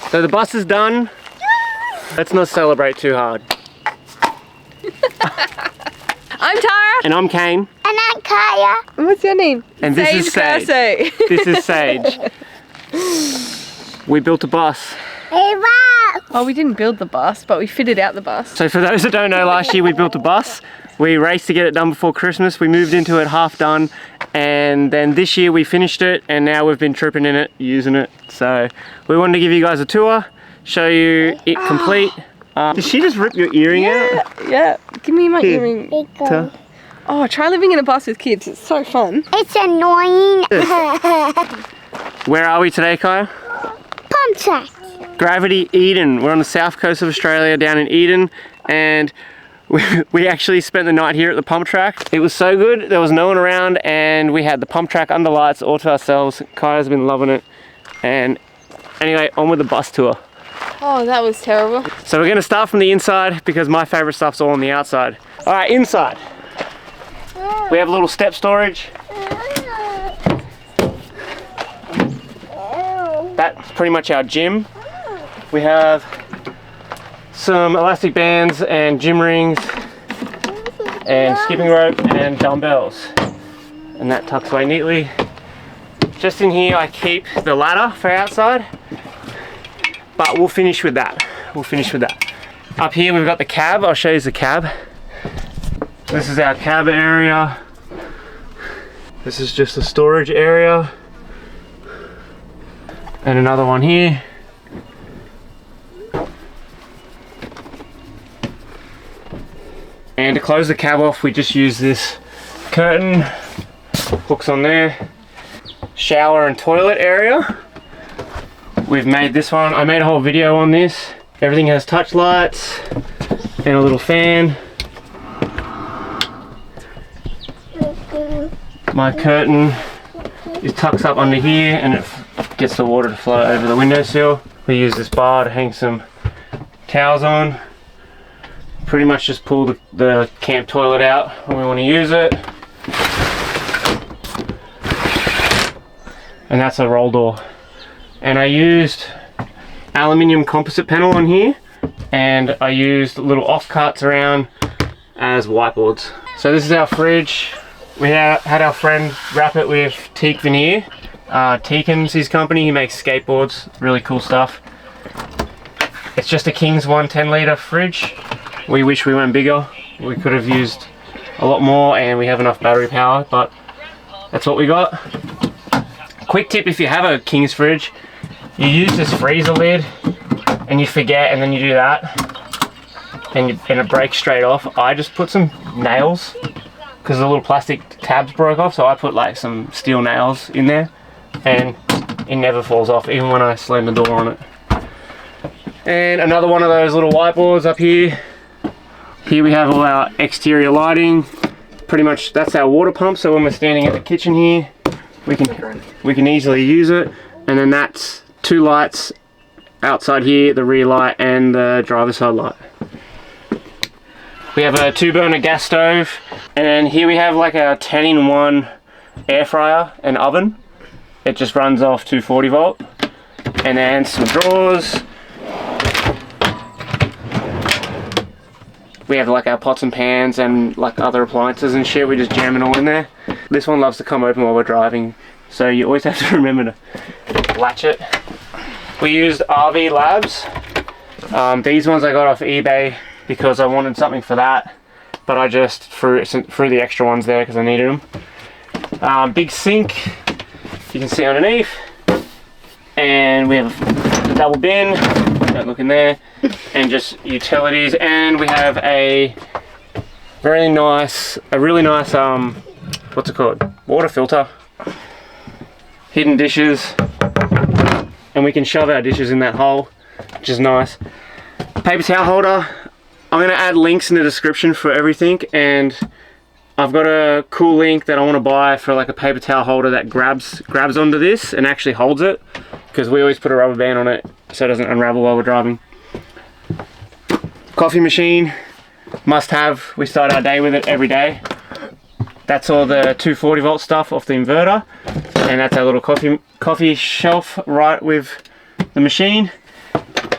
So the bus is done. Let's not celebrate too hard. I'm Tara. And I'm Kane. And I'm Kaya. What's your name? And this is Sage. This is Sage. We built a bus. Hey, wow. Oh, we didn't build the bus, but we fitted out the bus. So for those that don't know, last year we built a bus. We raced to get it done before Christmas. We moved into it half done. And then this year we finished it, and now we've been tripping in it, using it. So we wanted to give you guys a tour, show you it complete. Did she just rip your earring out? Yeah. Give me my earring. Ta- Oh, try living in a bus with kids. It's so fun. It's annoying. Where are we today, Kaya? Pump track. Gravity Eden. We're on the south coast of Australia, down in Eden, and we actually spent the night here at the pump track. It was so good, there was no one around, and we had the pump track under lights all to ourselves. Kaya's been loving it. And anyway, on with the bus tour. Oh, that was terrible. So we're gonna start from the inside because my favorite stuff's all on the outside. All right, inside. We have a little step storage. That's pretty much our gym. We have some elastic bands and gym rings and skipping rope and dumbbells. And that tucks away neatly. Just in here I keep the ladder for outside, but we'll finish with that. Up here we've got the cab. I'll show you the cab. This is our cab area. This is just the storage area. And another one here. And to close the cab off, we just use this curtain. Hooks on there. Shower and toilet area. We've made this one. I made a whole video on this. Everything has touch lights and a little fan. My curtain tucks up under here and it gets the water to flow over the windowsill. We use this bar to hang some towels on. Pretty much just pull the camp toilet out when we want to use it. And that's a roll door. And I used aluminium composite panel on here, and I used little offcuts around as whiteboards. So this is our fridge. We had our friend wrap it with teak veneer. Teakin's his company, he makes skateboards, really cool stuff. It's just a King's 110 litre fridge. We wish we went bigger. We could have used a lot more, and we have enough battery power, but that's what we got. Quick tip, if you have a King's fridge, you use this freezer lid and you forget, and then you do that and it breaks straight off. I just put some nails because the little plastic tabs broke off, so I put like some steel nails in there and it never falls off, even when I slam the door on it. And another one of those little whiteboards up here. Here we have all our exterior lighting. Pretty much that's our water pump, so when we're standing at the kitchen here, we can easily use it. And then that's two lights outside here, the rear light and the driver's side light. We have a 2-burner gas stove, and then here we have like a 10-in-1 air fryer and oven. It just runs off 240 volt. And then some drawers. We have like our pots and pans and like other appliances and shit. We just jam it all in there. This one loves to come open while we're driving, so you always have to remember to latch it. We used RV Labs. These ones I got off eBay because I wanted something for that, but I just threw the extra ones there because I needed them. Big sink, you can see underneath, and we have a double bin. Don't look in there, and just utilities. And we have a really nice what's it called? Water filter. Hidden dishes, and we can shove our dishes in that hole, which is nice. Paper towel holder. I'm gonna add links in the description for everything, and I've got a cool link that I want to buy for like a paper towel holder that grabs onto this and actually holds it, because we always put a rubber band on it so it doesn't unravel while we're driving. Coffee machine, must have. We start our day with it every day. That's all the 240 volt stuff off the inverter, and that's our little coffee shelf right with the machine,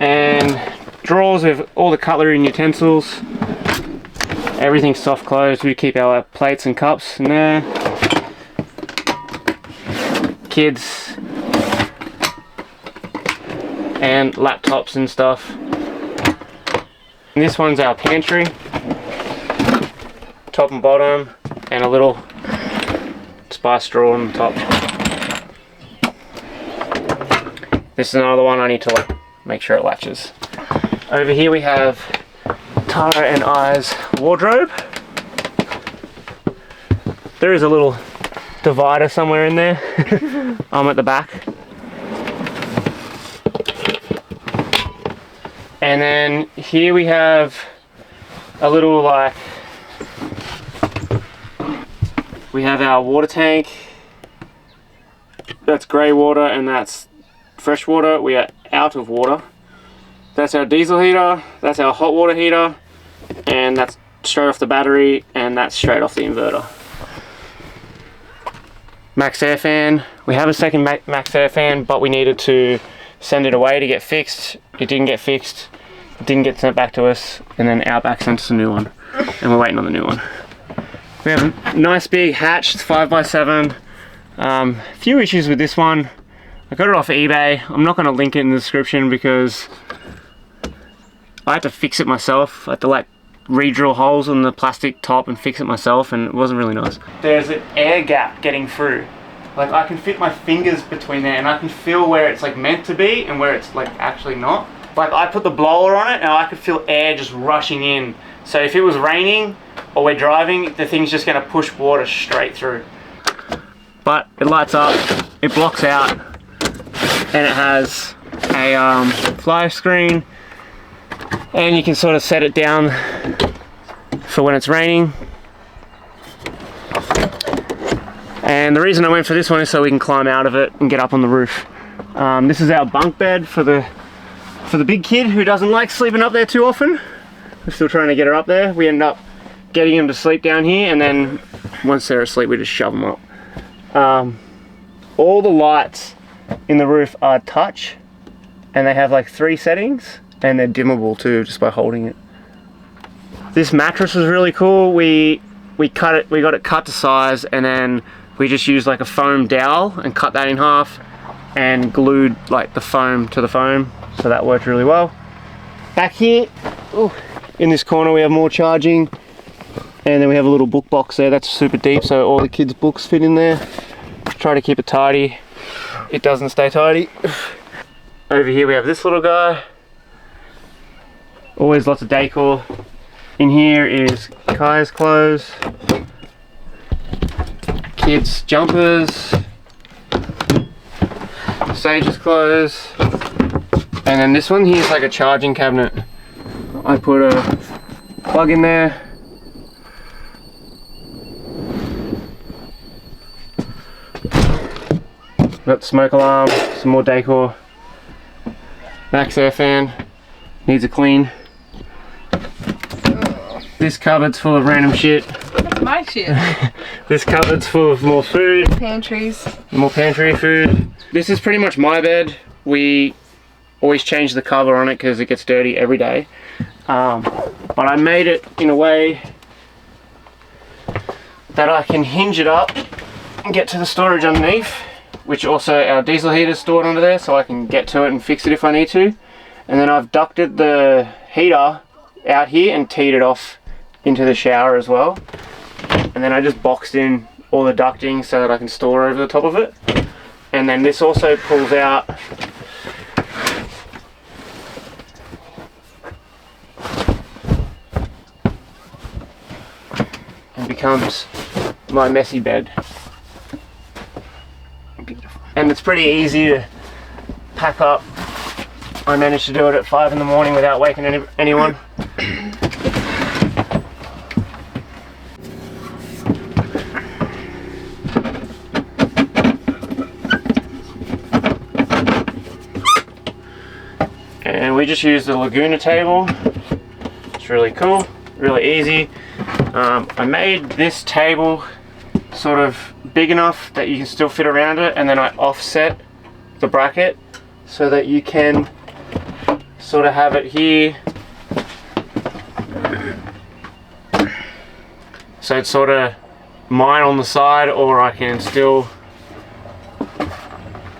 and drawers with all the cutlery and utensils. Everything's soft closed. We keep our plates and cups in there. Kids and laptops and stuff. And this one's our pantry, top and bottom, and a little spice drawer on the top. This is another one I need to like make sure it latches. Over here we have Tara and I's wardrobe. There is a little divider somewhere in there. I'm at the back. And then here we have a little like, we have our water tank. That's grey water and that's fresh water. We are out of water. That's our diesel heater, that's our hot water heater, and that's straight off the battery, and that's straight off the inverter. Max air fan. We have a second max air fan, but we needed to send it away to get fixed. It didn't get fixed. It didn't get sent back to us, and then Outback sent us a new one, and we're waiting on the new one. We have a nice big hatch, it's 5x7. A few issues with this one. I got it off eBay. I'm not going to link it in the description because I had to fix it myself. I had to like re-drill holes in the plastic top and fix it myself, and it wasn't really nice. There's an air gap getting through. Like I can fit my fingers between there and I can feel where it's like meant to be and where it's like actually not. Like I put the blower on it and I could feel air just rushing in. So if it was raining or we're driving, the thing's just gonna push water straight through. But it lights up, it blocks out, and it has a flyer screen, and you can sort of set it down for when it's raining. And the reason I went for this one is so we can climb out of it and get up on the roof. This is our bunk bed for the big kid who doesn't like sleeping up there too often. We're still trying to get her up there. We end up getting him to sleep down here, and then once they're asleep we just shove them up. All the lights in the roof are touch, and they have like 3 settings, and they're dimmable too just by holding it. This mattress was really cool. We got it cut to size, and then we just used like a foam dowel and cut that in half and glued like the foam to the foam, so that worked really well. Back here, ooh, in this corner we have more charging, and then we have a little book box there that's super deep, so all the kids' books fit in there. Try to keep it tidy. It doesn't stay tidy. Over here we have this little guy. Always lots of decor. In here is Kaya's clothes, kids' jumpers, Sage's clothes, and then this one here is like a charging cabinet. I put a plug in there. Got the smoke alarm, some more decor. Max air fan, needs a clean. This cupboard's full of random shit. That's my shit. This cupboard's full of more food. Pantries. More pantry food. This is pretty much my bed. We always change the cover on it because it gets dirty every day. But I made it in a way that I can hinge it up and get to the storage underneath, which also our diesel heater is stored under there, so I can get to it and fix it if I need to. And then I've ducted the heater out here and teed it off into the shower as well. And then I just boxed in all the ducting so that I can store over the top of it. And then this also pulls out and becomes my messy bed. Beautiful. And it's pretty easy to pack up. I managed to do it at 5 in the morning without waking anyone. And we just used the Laguna table. It's really cool, really easy. I made this table sort of big enough that you can still fit around it, and then I offset the bracket so that you can sort of have it here. So it's sort of mine on the side, or I can still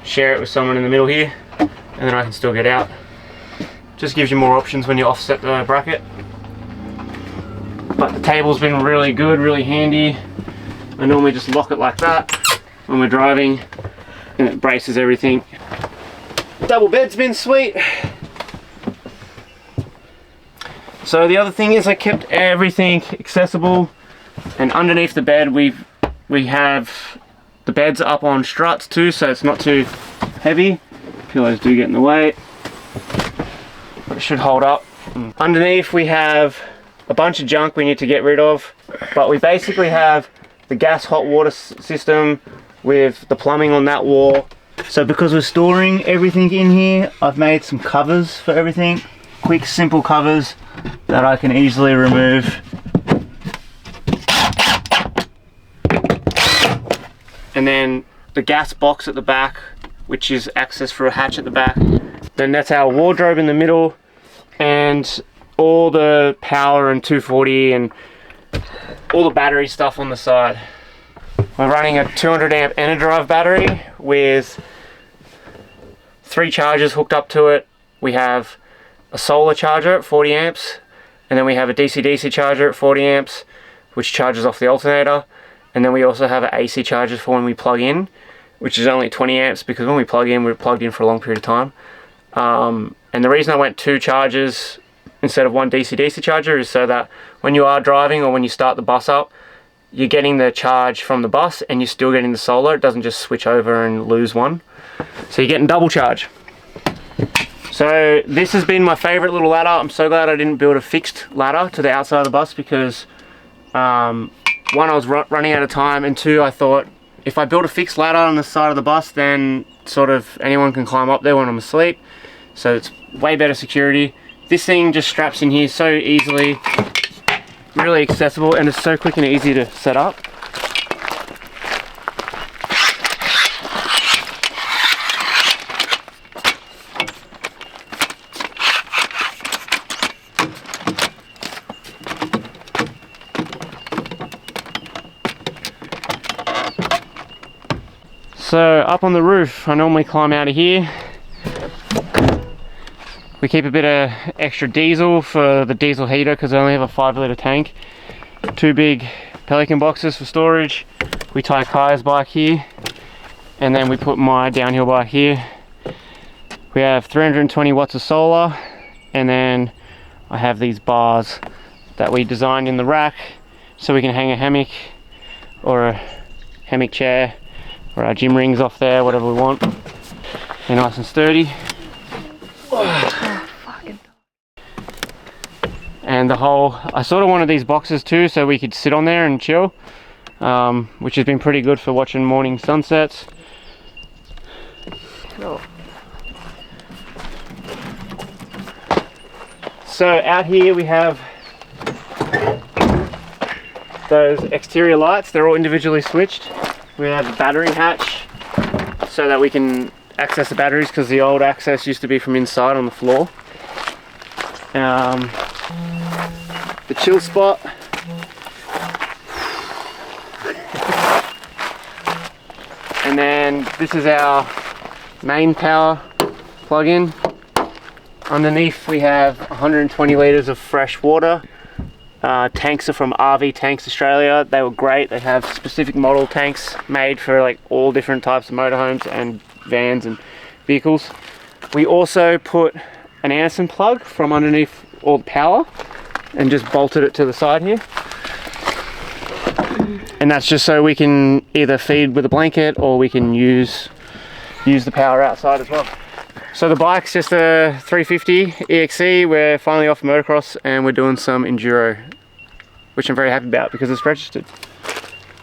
share it with someone in the middle here, and then I can still get out. Just gives you more options when you offset the bracket. But the table's been really good, really handy. I normally just lock it like that when we're driving, and it braces everything. Double bed's been sweet. So the other thing is I kept everything accessible, and underneath the bed we have the beds up on struts too, so it's not too heavy. Pillows do get in the way, but it should hold up. Underneath we have a bunch of junk we need to get rid of, but we basically have the gas hot water system with the plumbing on that wall. So because we're storing everything in here, I've made some covers for everything. Quick, simple covers that I can easily remove. And then the gas box at the back, which is access for a hatch at the back. Then that's our wardrobe in the middle, and all the power and 240 and all the battery stuff on the side. We're running a 200 amp Enerdrive battery with 3 chargers hooked up to it. We have a solar charger at 40 amps, and then we have a DC-DC charger at 40 amps, which charges off the alternator. And then we also have an AC charger for when we plug in, which is only 20 amps, because when we plug in, we're plugged in for a long period of time. And the reason I went 2 chargers instead of 1 DC-DC charger is so that when you are driving or when you start the bus up, you're getting the charge from the bus and you're still getting the solar. It doesn't just switch over and lose one. So you're getting double charge. So this has been my favorite little ladder. I'm so glad I didn't build a fixed ladder to the outside of the bus, because 1, I was running out of time, and 2, I thought if I build a fixed ladder on the side of the bus, then sort of anyone can climb up there when I'm asleep. So it's way better security. This thing just straps in here so easily, really accessible, and it's so quick and easy to set up. So up on the roof, I normally climb out of here. We keep a bit of extra diesel for the diesel heater, because I only have a 5-litre tank. 2 big Pelican boxes for storage. We tie Kaya's bike here, and then we put my downhill bike here. We have 320 watts of solar, and then I have these bars that we designed in the rack so we can hang a hammock or a hammock chair or our gym rings off there, whatever we want. They're nice and sturdy. And the whole, I sort of wanted these boxes too so we could sit on there and chill, which has been pretty good for watching morning sunsets. Oh. So out here we have those exterior lights. They're all individually switched. We have a battery hatch so that we can access the batteries, because the old access used to be from inside on the floor. The chill spot. And then this is our main power plug-in. Underneath we have 120 litres of fresh water. Tanks are from RV Tanks Australia. They were great. They have specific model tanks made for like all different types of motorhomes and vans and vehicles. We also put an Anderson plug from underneath all the power and just bolted it to the side here. And that's just so we can either feed with a blanket or we can use the power outside as well. So the bike's just a 350 EXC. We're finally off motocross and we're doing some enduro, which I'm very happy about because it's registered.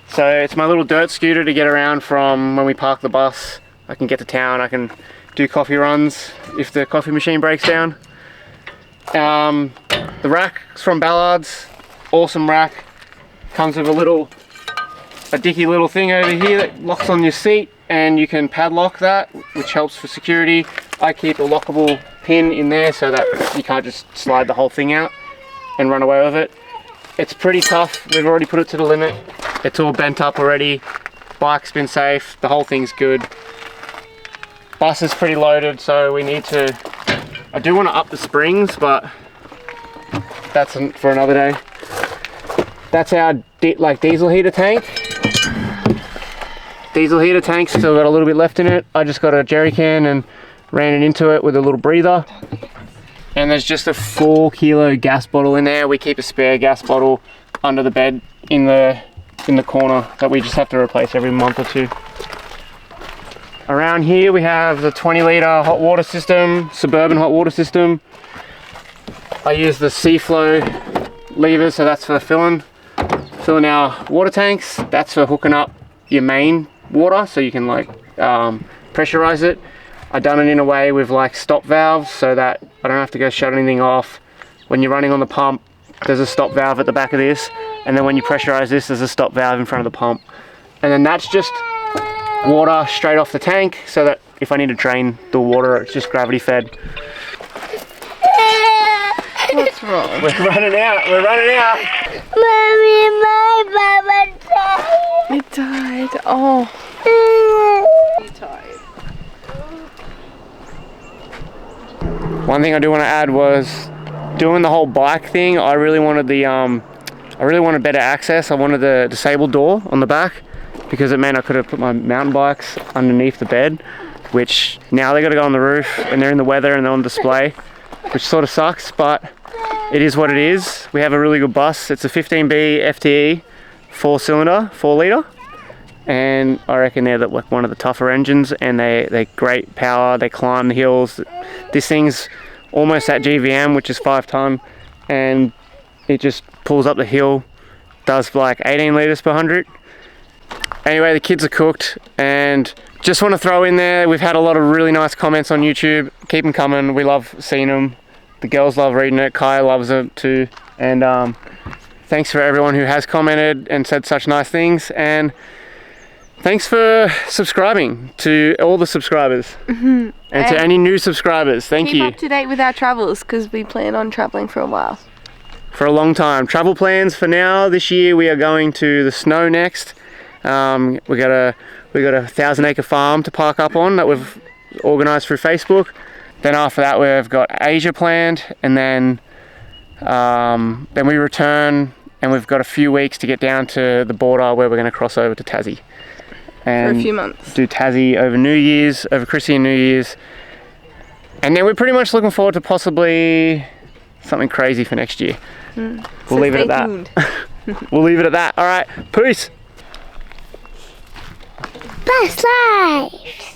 So it's my little dirt scooter to get around from when we park the bus. I can get to town, I can do coffee runs if the coffee machine breaks down. The rack's from Ballard's, awesome rack. Comes with a dicky little thing over here that locks on your seat. and you can padlock that, which helps for security. I keep a lockable pin in there so that you can't just slide the whole thing out and run away with it. It's pretty tough. We've already put it to the limit. It's all bent up already. Bike's been safe. The whole thing's good. Bus is pretty loaded, so we need to... I do want to up the springs, but that's for another day. That's our diesel heater tank. Diesel heater tank, still got a little bit left in it. I just got a jerry can and ran it into it with a little breather. And there's just a 4 kilo gas bottle in there. We keep a spare gas bottle under the bed in the corner that we just have to replace every month or two. Around here we have the 20 litre hot water system, suburban hot water system. I use the Seaflow levers, so that's for filling our water tanks. That's for hooking up your main water, so you can like pressurize it. I've done it in a way with like stop valves so that I don't have to go shut anything off. When you're running on the pump, there's a stop valve at the back of this, and then when you pressurize this, there's a stop valve in front of the pump. And then that's just water straight off the tank, so that if I need to drain the water, it's just gravity fed. What's wrong? We're running out. Mommy, my mama died. It died. Oh. You're tired. One thing I do want to add was doing the whole bike thing. I really wanted better access. I wanted the disabled door on the back, because it meant I could have put my mountain bikes underneath the bed, which now they got to go on the roof and they're in the weather and they're on display, which sort of sucks, but it is what it is. We have a really good bus. It's a 15B FTE 4-cylinder, 4 litre, and I reckon they're like one of the tougher engines, and they're great power. They climb the hills. This thing's almost at GVM, which is 5 ton, and it just pulls up the hill, does like 18 litres per 100. Anyway, the kids are cooked, and just want to throw in there, we've had a lot of really nice comments on YouTube. Keep them coming. We love seeing them. The girls love reading it. Kaya loves it too. And thanks for everyone who has commented and said such nice things. And thanks for subscribing to all the subscribers. And to any new subscribers. Thank you. Keep up to date with our travels, because we plan on traveling for a while. For a long time. Travel plans for now. This year we are going to the snow next. We got a 1,000-acre farm to park up on that we've organised through Facebook. Then after that we've got Asia planned, and then we return, and we've got a few weeks to get down to the border where we're going to cross over to Tassie. And for a few months. Do Tassie over New Year's, over Chrissy and New Year's. And then we're pretty much looking forward to possibly something crazy for next year. We'll leave it at that. We'll leave it at that. All right, peace. Best life.